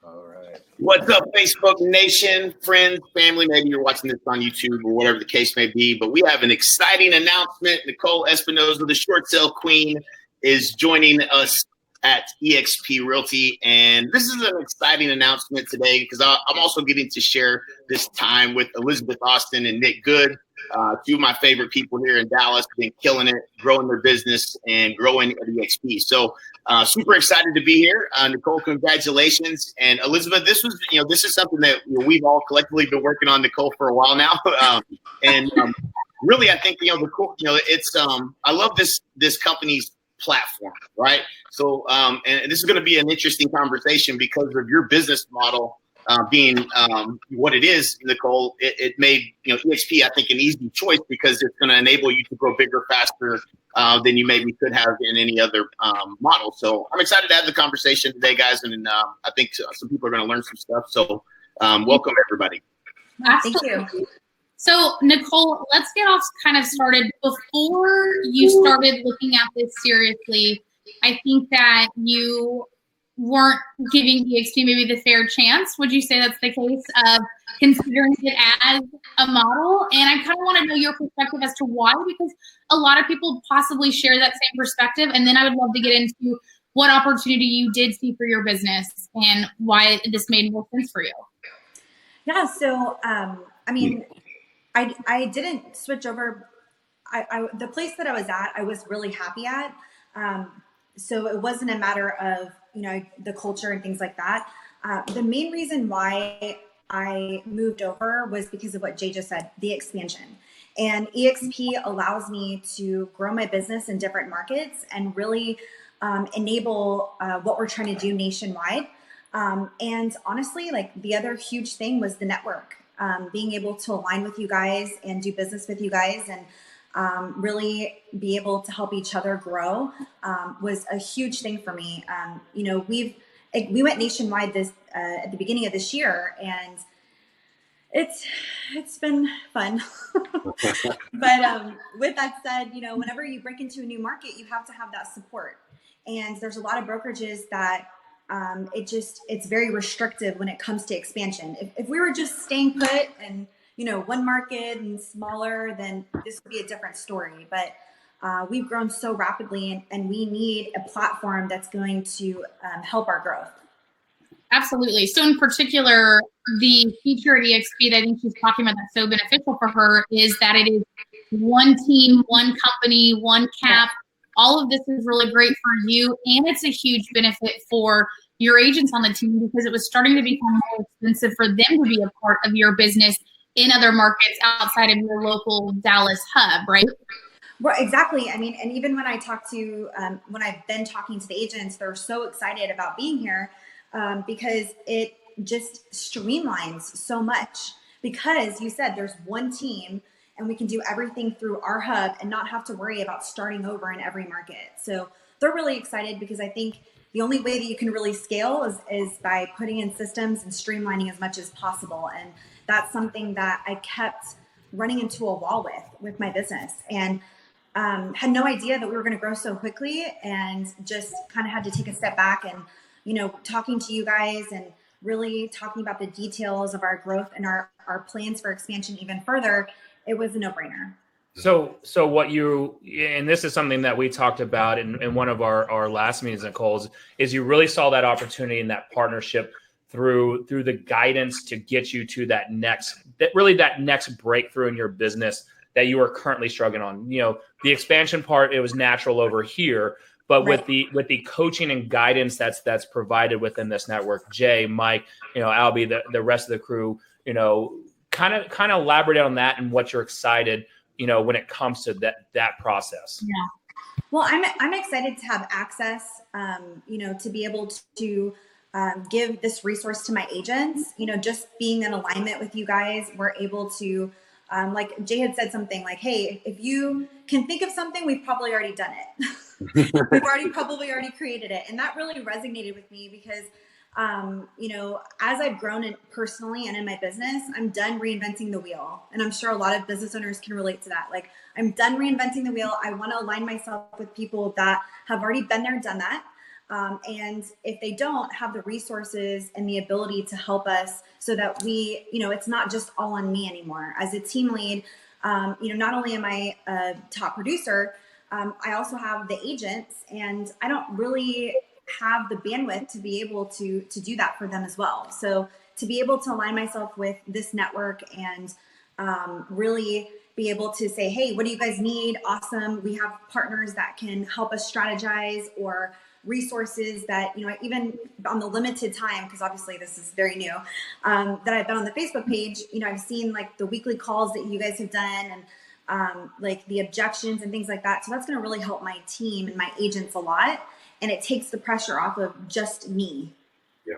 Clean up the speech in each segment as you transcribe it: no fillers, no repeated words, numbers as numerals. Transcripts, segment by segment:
All right. What's up, Facebook Nation, friends, family? Maybe you're watching this on YouTube or whatever the case may be, but we have an exciting announcement. Nicole Espinosa, the short sale queen, is joining us at eXp Realty. And this is an exciting announcement today because I'm also getting to share this time with Elizabeth Austin and Nick Good, two of my favorite people here in Dallas, been killing it, growing their business and growing at eXp. So super excited to be here. Nicole, congratulations. And Elizabeth, this is something that we've all collectively been working on, Nicole, for a while now. Really, I think, it's, I love this company's platform, right? So, and this is going to be an interesting conversation because of your business model being what it is, Nicole. It made eXp, I think, an easy choice because it's going to enable you to grow bigger, faster than you maybe could have in any other model. So I'm excited to have the conversation today, guys, and I think some people are going to learn some stuff. So welcome, everybody. Thank you. So, Nicole, let's get off kind of started. Before you started looking at this seriously, I think that you weren't giving eXp maybe the fair chance. Would you say that's the case of considering it as a model? And I kind of want to know your perspective as to why, because a lot of people possibly share that same perspective. And then I would love to get into what opportunity you did see for your business and why this made more sense for you. Yeah. So, I mean, I didn't switch over. The place that I was at, I was really happy at. So it wasn't a matter of, the culture and things like that. The main reason why I moved over was because of what Jay just said, the expansion. And eXp allows me to grow my business in different markets and really enable what we're trying to do nationwide. And honestly, like the other huge thing was the network. Being able to align with you guys and do business with you guys and really be able to help each other grow was a huge thing for me. We went nationwide at the beginning of this year, and it's been fun. But with that said, whenever you break into a new market, you have to have that support. And there's a lot of brokerages that it's very restrictive when it comes to expansion. If we were just staying put and, one market and smaller, then this would be a different story. But we've grown so rapidly and we need a platform that's going to help our growth. Absolutely. So in particular, the feature at eXp that I think she's talking about that's so beneficial for her is that it is one team, one company, one cap. All of this is really great for you, and it's a huge benefit for your agents on the team because it was starting to become more expensive for them to be a part of your business in other markets outside of your local Dallas hub, right? Well, exactly. I mean, and even when I talk to, when I've been talking to the agents, they're so excited about being here because it just streamlines so much because you said there's one team and we can do everything through our hub and not have to worry about starting over in every market. So they're really excited because I think the only way that you can really scale is by putting in systems and streamlining as much as possible. And that's something that I kept running into a wall with my business and had no idea that we were going to grow so quickly and just kind of had to take a step back and, talking to you guys and really talking about the details of our growth and our plans for expansion even further. It was a no-brainer. So what and this is something that we talked about in one of our last meetings, Nicoles, is you really saw that opportunity and that partnership through the guidance to get you to that next breakthrough in your business that you are currently struggling on. The expansion part, it was natural over here, but right. with the coaching and guidance that's provided within this network, Jay, Mike, Albie, the rest of the crew, kind of elaborate on that and what you're excited, when it comes to that process. Yeah. Well, I'm excited to have access, to be able to give this resource to my agents. Just being in alignment with you guys, we're able to, like Jay had said something like, hey, if you can think of something, we've probably already done it. We've probably already created it. And that really resonated with me because as I've grown personally and in my business, I'm done reinventing the wheel. And I'm sure a lot of business owners can relate to that. Like, I'm done reinventing the wheel. I want to align myself with people that have already been there, done that. And if they don't have the resources and the ability to help us so that we, it's not just all on me anymore. As a team lead, not only am I a top producer, I also have the agents, and I don't really have the bandwidth to be able to do that for them as well. So to be able to align myself with this network and really be able to say, hey, what do you guys need? Awesome. We have partners that can help us strategize, or resources that, even on the limited time, because obviously this is very new, that I've been on the Facebook page, I've seen like the weekly calls that you guys have done, and like the objections and things like that. So that's going to really help my team and my agents a lot. And it takes the pressure off of just me. Yeah.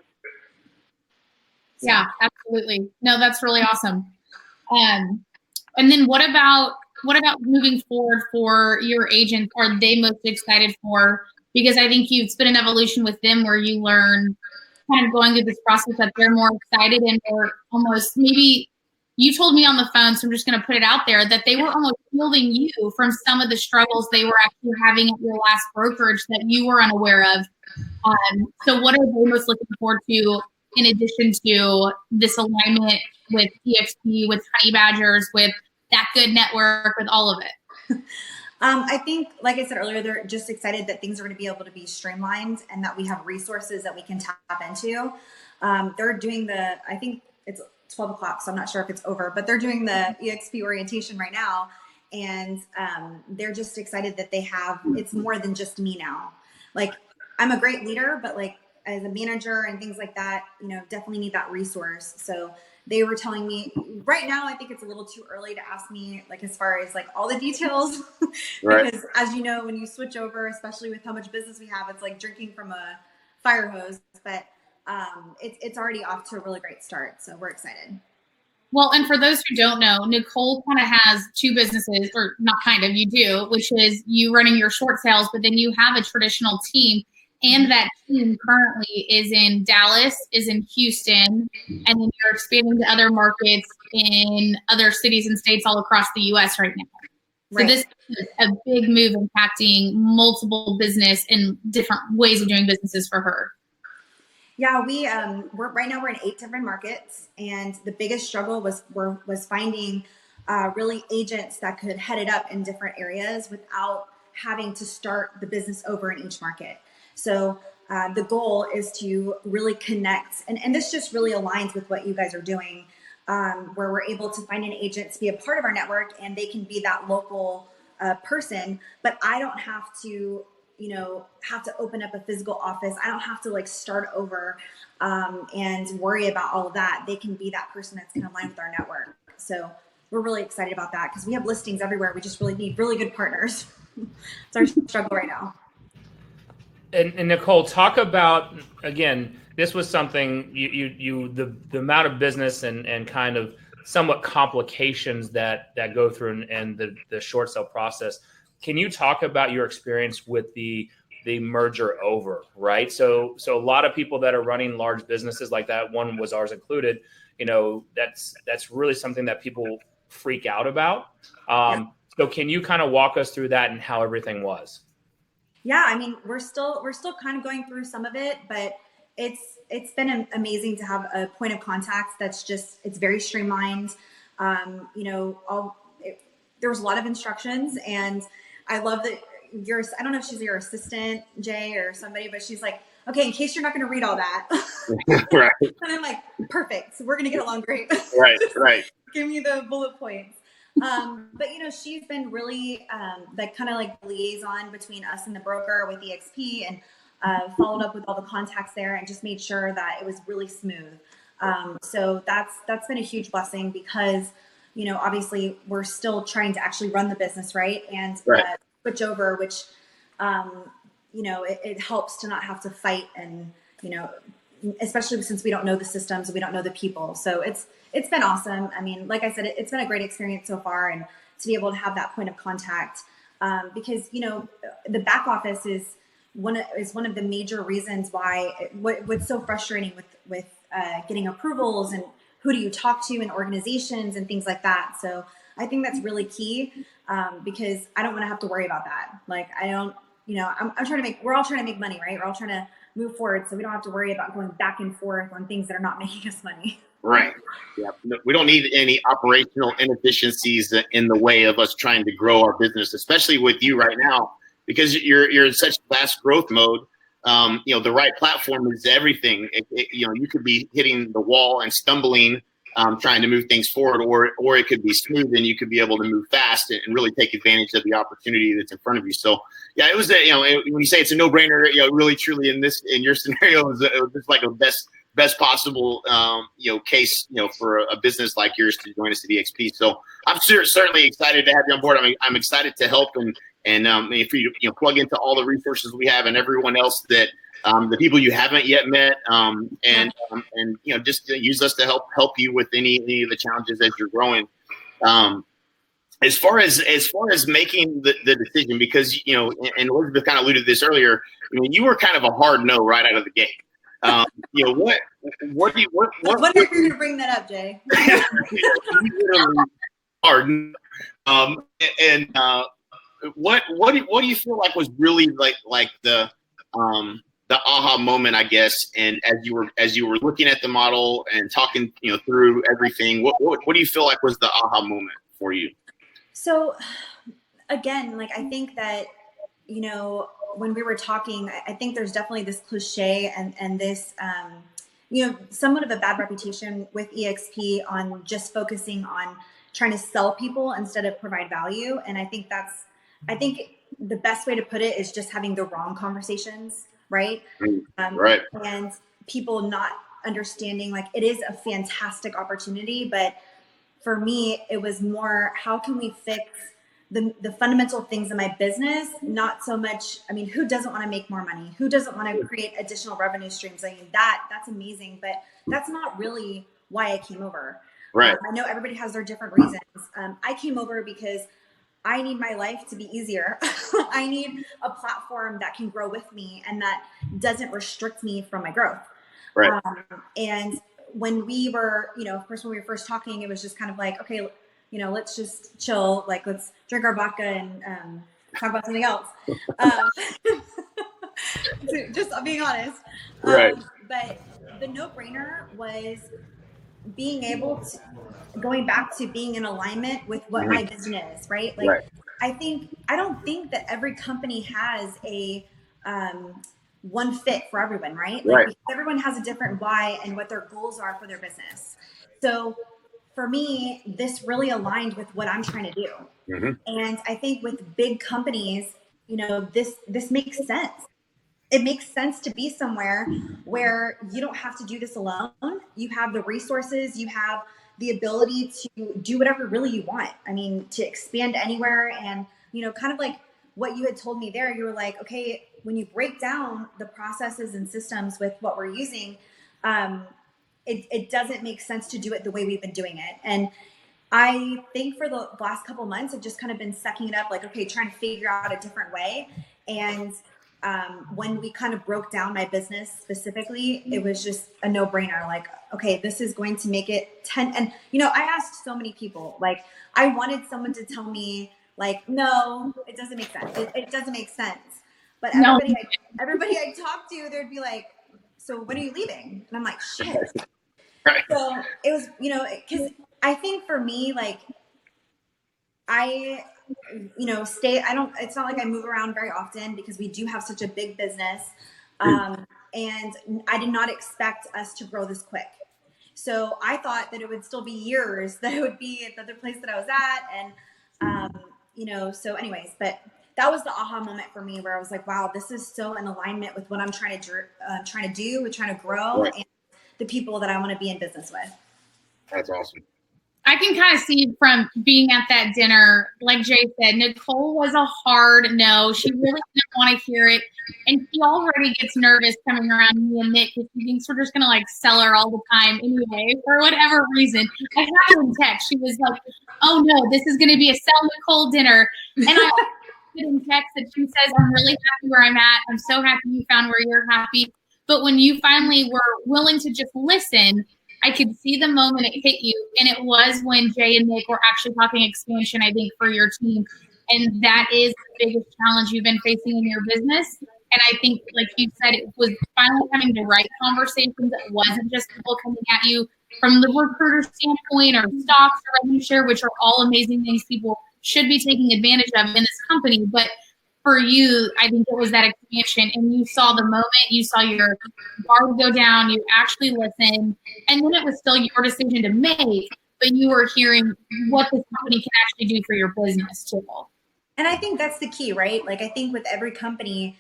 Yeah, absolutely. No, that's really awesome. And then what about moving forward for your agents? Are they most excited for? Because I think it's been an evolution with them where you learn kind of going through this process that they're more excited, and they're almost, maybe you told me on the phone, so I'm just going to put it out there, that they were almost shielding you from some of the struggles they were actually having at your last brokerage that you were unaware of. So what are they most looking forward to, in addition to this alignment with eXp, with Honey Badgers, with that good network, with all of it? I think, like I said earlier, they're just excited that things are going to be able to be streamlined and that we have resources that we can tap into. They're doing I think it's 12 o'clock, so I'm not sure if it's over, but they're doing the eXp orientation right now. And they're just excited that it's more than just me now. Like, I'm a great leader, but like as a manager and things like that, definitely need that resource. So they were telling me right now, I think it's a little too early to ask me, like, as far as like all the details, Right. Because as you know, when you switch over, especially with how much business we have, it's like drinking from a fire hose, but it's already off to a really great start. So we're excited. Well, and for those who don't know, Nicole kind of has two businesses, or not kind of, you do, which is you running your short sales, but then you have a traditional team. And that team currently is in Dallas, is in Houston, and then you're expanding to other markets in other cities and states all across the U.S. right now. Right. So this is a big move impacting multiple business and different ways of doing businesses for her. Yeah, we're right now we're in 8 different markets, and the biggest struggle was finding really agents that could head it up in different areas without having to start the business over in each market. So the goal is to really connect, and this just really aligns with what you guys are doing, where we're able to find an agent to be a part of our network, and they can be that local person, but I don't have to open up a physical office. I don't have to like start over and worry about all of that. They can be that person that's going to align with our network. So we're really excited about that because we have listings everywhere. We just really need really good partners. It's our struggle right now. And Nicole, talk about, again, this was something the amount of business and kind of somewhat complications that go through and the short sale process. Can you talk about your experience with the merger over, right? So a lot of people that are running large businesses like that, one was ours included, that's really something that people freak out about. So can you kind of walk us through that and how everything was? Yeah, I mean, we're still kind of going through some of it, but it's been amazing to have a point of contact it's very streamlined. There was a lot of instructions, and I love that I don't know if she's your assistant, Jay, or somebody, but she's like, okay, in case you're not going to read all that. Right. And I'm like, perfect. So we're going to get along great. Right. Give me the bullet points. But she's been really like kind of like liaison between us and the broker with eXp, and followed up with all the contacts there and just made sure that it was really smooth. So that's been a huge blessing because, obviously we're still trying to actually run the business right and switch over, which, it helps to not have to fight and, especially since we don't know the systems, we don't know the people. So it's been awesome. I mean, like I said, it's been a great experience so far, and to be able to have that point of contact, because, the back office is one of the major reasons why what's so frustrating with getting approvals and who do you talk to in organizations and things like that. So I think that's really key, because I don't want to have to worry about that. Like, I don't I'm trying to we're all trying to make money, right? We're all trying to move forward, so we don't have to worry about going back and forth on things that are not making us money. Right. Yeah. We don't need any operational inefficiencies in the way of us trying to grow our business, especially with you right now, because you're in such fast growth mode. The right platform is everything. You could be hitting the wall and stumbling, trying to move things forward, or it could be smooth and you could be able to move fast and really take advantage of the opportunity that's in front of you. So yeah, it was when you say it's a no-brainer, really truly in your scenario, it was just like a best possible case for a business like yours to join us at eXp. So I'm certainly excited to have you on board. I'm excited to help and for you to plug into all the resources we have and everyone else that the people you haven't yet met and just use us to help you with any of the challenges as you're growing. As far as making the decision, because and Elizabeth kind of alluded to this earlier, you were kind of a hard no right out of the gate. What do you What are you going to bring that up, Jay? Hard. What do you feel like was really like the aha moment, I guess, and as you were looking at the model and talking through everything, what do you feel like was the aha moment for you? So again, I think that when we were talking, I think there's definitely this cliche and this somewhat of a bad reputation with eXp on just focusing on trying to sell people instead of provide value. And I think the best way to put it is just having the wrong conversations, right? Right. And people not understanding it is a fantastic opportunity, but for me, it was more, how can we fix the fundamental things in my business? Not so much, who doesn't want to make more money? Who doesn't want to create additional revenue streams? That's amazing, but that's not really why I came over. Right. I know everybody has their different reasons. I came over because I need my life to be easier. I need a platform that can grow with me and that doesn't restrict me from my growth. Right. And when we were, of course, when we were first talking, it was just kind of okay, let's just chill. Let's drink our vodka and talk about something else. Just being honest. Right. But the no-brainer was being able to, going back to being in alignment with what my vision is, right? Right. I don't think that every company has a one fit for everyone, right? Right. Everyone has a different why and what their goals are for their business. So for me, this really aligned with what I'm trying to do. Mm-hmm. And I think with big companies, this makes sense. It makes sense to be somewhere where you don't have to do this alone. You have the resources, you have the ability to do whatever really you want. To expand anywhere. And, kind of like what you had told me there, you were like, okay, when you break down the processes and systems with what we're using, it doesn't make sense to do it the way we've been doing it. And I think for the last couple of months, I've just kind of been sucking it up, okay, trying to figure out a different way. And when we kind of broke down my business specifically, it was just a no-brainer. Okay, this is going to make it 10. And, I asked so many people, I wanted someone to tell me no, it doesn't make sense. It doesn't make sense. But everybody I talked to, they'd be like, so when are you leaving? And I'm like, shit. Right. So it was, because I think for me, it's not I move around very often because we do have such a big business. And I did not expect us to grow this quick. So I thought that it would still be years that it would be at the other place that I was at. And, so anyways, but that was the aha moment for me where I was like, wow, this is so in alignment with what I'm trying to do, with trying to grow and the people that I want to be in business with. That's awesome. I can kind of see from being at that dinner, like Jay said, Nicole was a hard no. She really didn't want to hear it. And she already gets nervous coming around me and Nick because she thinks we're just going to sell her all the time anyway, for whatever reason. I had her in text. She was like, oh no, this is going to be a sell Nicole dinner. And I get in text that she says, I'm really happy where I'm at. I'm so happy you found where you're happy. But when you finally were willing to just listen, I could see the moment it hit you. And it was when Jay and Nick were actually talking expansion, I think, for your team. And that is the biggest challenge you've been facing in your business. And I think, like you said, it was finally having the right conversations. It wasn't just people coming at you from the recruiter standpoint or stocks or revenue share, which are all amazing things people should be taking advantage of in this company. But for you, I think it was that expansion, and you saw the moment, you saw your guard go down, you actually listened, and then it was still your decision to make, but you were hearing what this company can actually do for your business too. And I think that's the key, right? Like, I think with every company,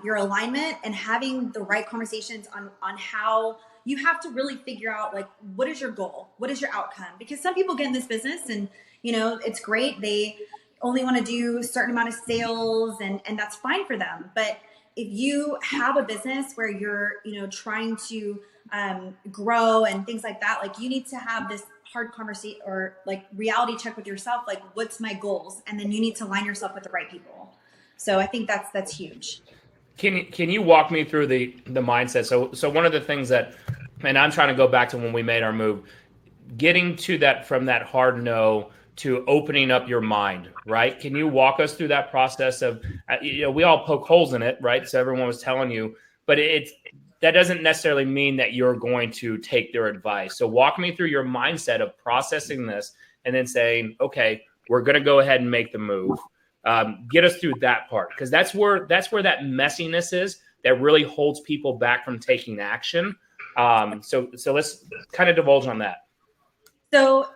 your alignment and having the right conversations on how you have to really figure out, like, what is your goal? What is your outcome? Because some people get in this business and, you know, it's great. They only want to do a certain amount of sales and that's fine for them. But if you have a business where you're, you know, trying to grow and things like that, like, you need to have this hard conversation or like reality check with yourself. Like, what's my goals? And then you need to align yourself with the right people. So I think that's huge. Can you walk me through the mindset? So one of the things that, and I'm trying to go back to when we made our move, getting to that, from that hard no to opening up your mind, right? Can you walk us through that process of, you know, we all poke holes in it, right? So everyone was telling you, but that doesn't necessarily mean that you're going to take their advice. So walk me through your mindset of processing this and then saying, okay, we're going to go ahead and make the move. Get us through that part, because that's where that messiness is that really holds people back from taking action. So let's kind of divulge on that. So,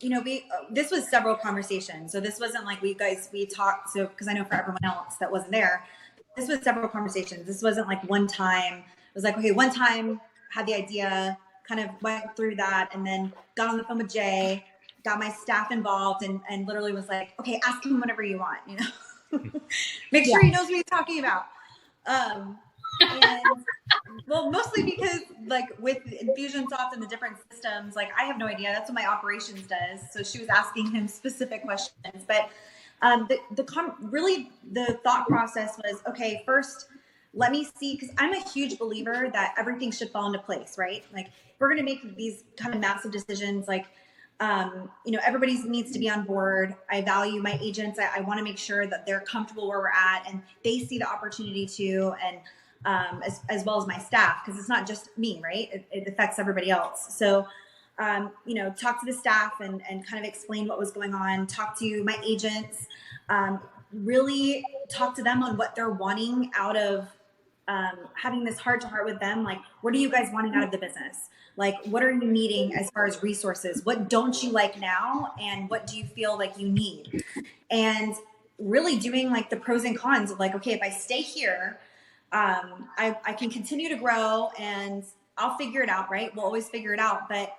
you know, this was several conversations. So this wasn't like we talked. So, because I know for everyone else that wasn't there, this was several conversations. This wasn't like one time. It was like, okay, one time had the idea, kind of went through that, and then got on the phone with Jay, got my staff involved, and literally was like, okay, ask him whatever you want, you know, make sure he knows what he's talking about. And well, mostly because like with Infusionsoft and the different systems, like I have no idea. That's what my operations does. So she was asking him specific questions, but really the thought process was, okay, first let me see, because I'm a huge believer that everything should fall into place, right? Like, if we're going to make these kind of massive decisions, like, you know, everybody needs to be on board. I value my agents. I want to make sure that they're comfortable where we're at and they see the opportunity too. And as well as my staff, because it's not just me, right? It affects everybody else. So, you know, talk to the staff and kind of explain what was going on, talk to my agents, really talk to them on what they're wanting out of having this heart to heart with them. Like, what are you guys wanting out of the business? Like, what are you needing as far as resources? What don't you like now? And what do you feel like you need? And really doing like the pros and cons of like, okay, if I stay here, I can continue to grow and I'll figure it out, right? We'll always figure it out. But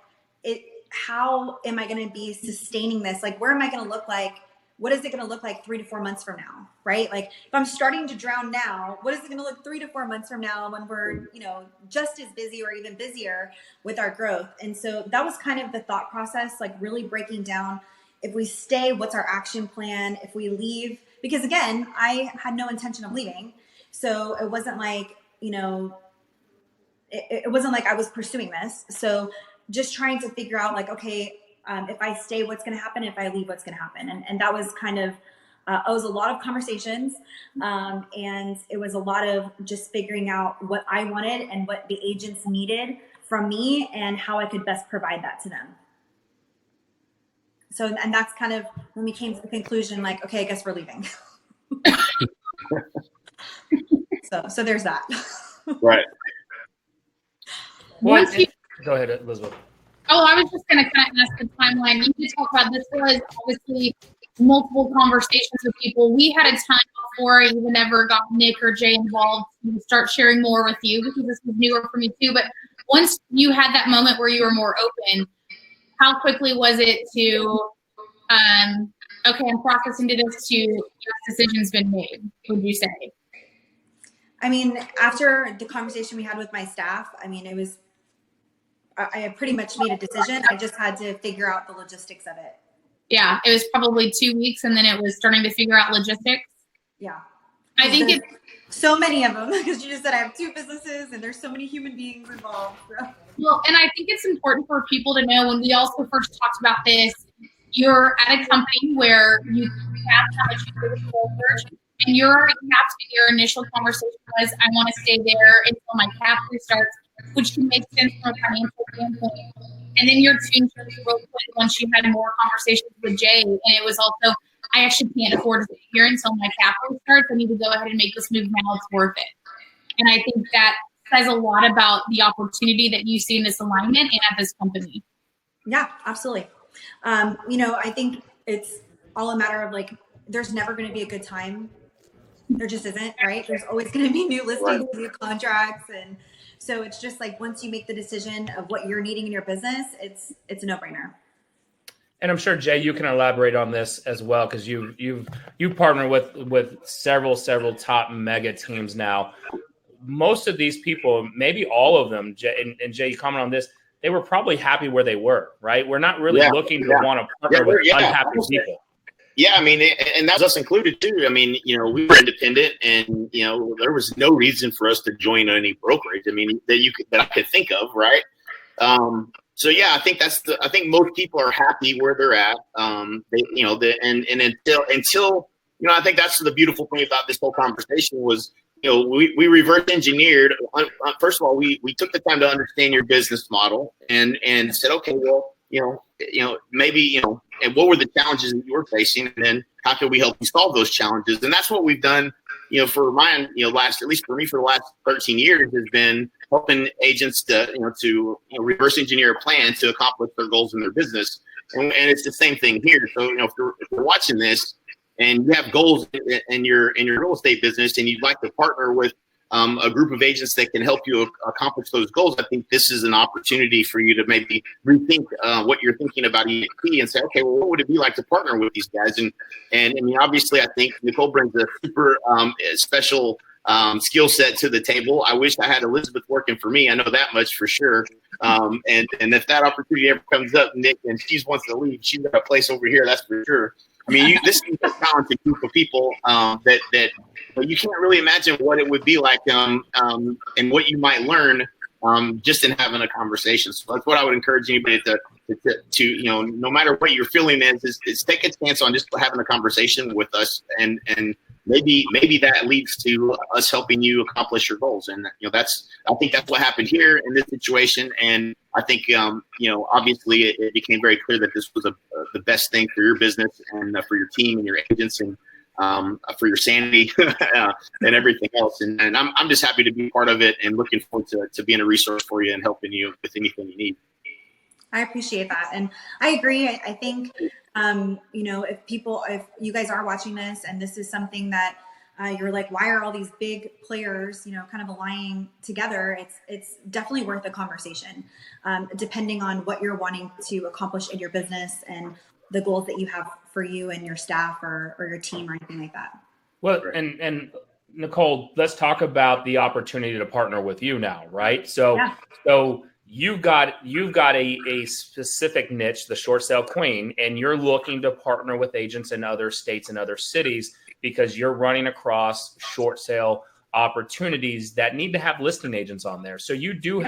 how am I going to be sustaining this? Like, where am I going to look like? What is it going to look like 3 to 4 months from now, right? Like, if I'm starting to drown now, what is it going to look 3 to 4 months from now when we're, you know, just as busy or even busier with our growth? And so that was kind of the thought process, like really breaking down, if we stay, what's our action plan? If we leave, because again, I had no intention of leaving. So it wasn't like, you know, it wasn't like I was pursuing this. So just trying to figure out like, okay, if I stay, what's going to happen? If I leave, what's going to happen? And that was kind of, it was a lot of conversations. And it was a lot of just figuring out what I wanted and what the agents needed from me and how I could best provide that to them. So, and that's kind of when we came to the conclusion, like, okay, I guess we're leaving. So there's that. Right. Go ahead, Elizabeth. Oh, I was just going to kind of ask the timeline. You did talk about this was obviously multiple conversations with people. We had a time before I even ever got Nick or Jay involved to start sharing more with you, because this was newer for me too. But once you had that moment where you were more open, how quickly was it to, okay, I'm processing to this, to this decision's been made, would you say? I mean, after the conversation we had with my staff, I mean, I had pretty much made a decision. I just had to figure out the logistics of it. Yeah, it was probably 2 weeks, and then it was starting to figure out logistics. Yeah. I think it's so many of them, because you just said I have 2 businesses and there's so many human beings involved. So. Well, and I think it's important for people to know, when we also first talked about this, you're at a company where you capped how much you pay with brokerage, and you're already capped, and your initial conversation was, I want to stay there until my cap restarts, which can make sense from a financial standpoint. And then your change real quick once you had more conversations with Jay, and it was also, I actually can't afford to stay here until my cap restarts. I need to go ahead and make this move now. It's worth it. And I think that says a lot about the opportunity that you see in this alignment and at this company. Yeah, absolutely. I think it's all a matter of like, there's never going to be a good time. There just isn't, right? There's always going to be new listings, new contracts. And so it's just like, once you make the decision of what you're needing in your business, it's a no-brainer. And I'm sure, Jay, you can elaborate on this as well, because you partner with several top mega teams now. Most of these people, maybe all of them, and Jay, you comment on this, they were probably happy where they were, right? We're not really looking to want to partner with unhappy people. Yeah, I mean, and that's us included too. I mean, we were independent, and there was no reason for us to join any brokerage. I mean, that I could think of, right? So yeah, I think I think most people are happy where they're at. Until I think that's the beautiful thing about this whole conversation was, we reverse engineered. First of all, we took the time to understand your business model and said, okay, well, maybe, and what were the challenges that you were facing, and then how can we help you solve those challenges? And that's what we've done, for mine, at least for me, for the last 13 years has been helping agents to reverse engineer a plan to accomplish their goals in their business. And it's the same thing here. So, if you're watching this and you have goals in your real estate business and you'd like to partner with a group of agents that can help you accomplish those goals, I think this is an opportunity for you to maybe rethink what you're thinking about eXp and say, okay, well, what would it be like to partner with these guys? And I mean, obviously, I think Nicole brings a super special skill set to the table. I wish I had Elizabeth working for me. I know that much for sure. And if that opportunity ever comes up, Nick, and she wants to leave, she's got a place over here. That's for sure. I mean, this is a talented group of people that you can't really imagine what it would be like and what you might learn just in having a conversation. So that's what I would encourage anybody to no matter what your feeling is take a chance on just having a conversation with us, and maybe that leads to us helping you accomplish your goals. And I think that's what happened here in this situation. And I think obviously it became very clear that this was the best thing for your business and for your team and your agents and for your sanity and everything else. And I'm just happy to be part of it and looking forward to being a resource for you and helping you with anything you need. I appreciate that. And I agree. I think, if you guys are watching this and this is something that you're like, why are all these big players, kind of aligning together? It's definitely worth a conversation, depending on what you're wanting to accomplish in your business and the goals that you have for you and your staff or your team or anything like that. Well, and Nicole, let's talk about the opportunity to partner with you now, right? So you've got a specific niche, the short sale queen, and you're looking to partner with agents in other states and other cities because you're running across short sale opportunities that need to have listing agents on there. So you do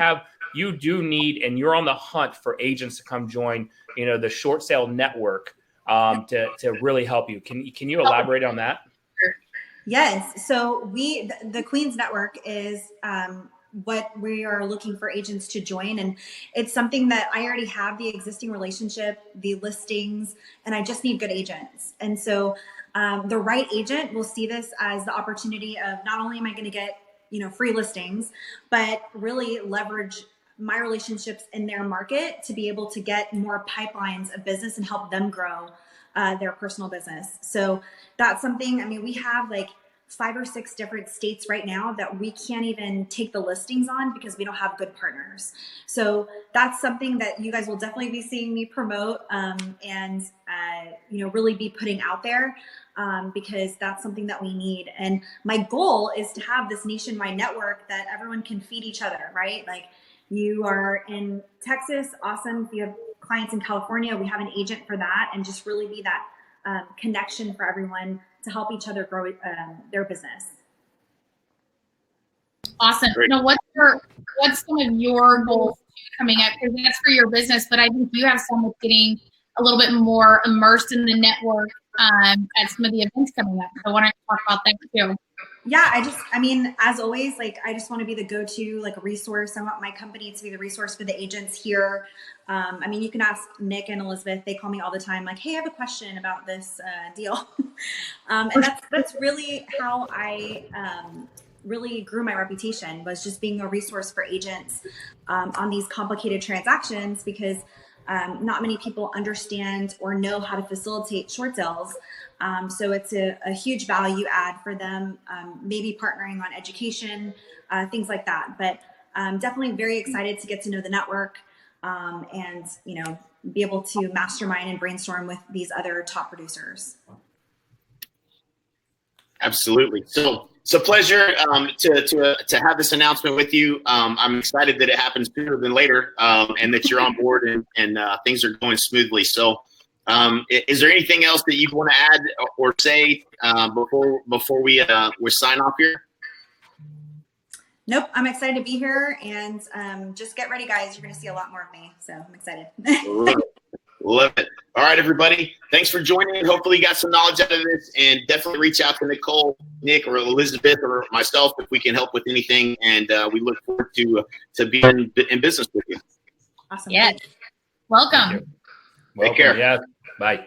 need, and you're on the hunt for agents to come join, the short sale network to really help you. Can you elaborate on that? Yes. So the Queens Network is what we are looking for agents to join. And it's something that I already have the existing relationship, the listings, and I just need good agents. And so the right agent will see this as the opportunity of not only am I going to get, free listings, but really leverage my relationships in their market to be able to get more pipelines of business and help them grow their personal business. So that's something, we have like 5 or 6 different states right now that we can't even take the listings on because we don't have good partners. So that's something that you guys will definitely be seeing me promote and really be putting out there because that's something that we need. And my goal is to have this nationwide network that everyone can feed each other, right? Like you are in Texas, awesome. If you have clients in California, we have an agent for that, and just really be that connection for everyone to help each other grow their business. Awesome. What's some of your goals coming up? Because that's for your business, but I think you have some with getting a little bit more immersed in the network at some of the events coming up. So why don't you talk about that too? Yeah, I mean, as always, like, I just want to be the go-to, like, a resource. I want my company to be the resource for the agents here. I mean, you can ask Nick and Elizabeth. They call me all the time, like, hey, I have a question about this deal. And that's really how I really grew my reputation, was just being a resource for agents on these complicated transactions, because not many people understand or know how to facilitate short sales. So it's a huge value add for them, maybe partnering on education, things like that. But definitely very excited to get to know the network and, you know, be able to mastermind and brainstorm with these other top producers. Absolutely. So it's a pleasure to have this announcement with you. I'm excited that it happens sooner than later, and that you're on board and things are going smoothly. So is there anything else that you'd want to add or say before we sign off here? Nope. I'm excited to be here, and just get ready, guys. You're going to see a lot more of me. So I'm excited. Love it. All right, everybody. Thanks for joining. Hopefully you got some knowledge out of this, and definitely reach out to Nicole, Nick, or Elizabeth, or myself if we can help with anything. And we look forward to being in business with you. Awesome. Yes. Welcome. Take care. Yeah. Bye.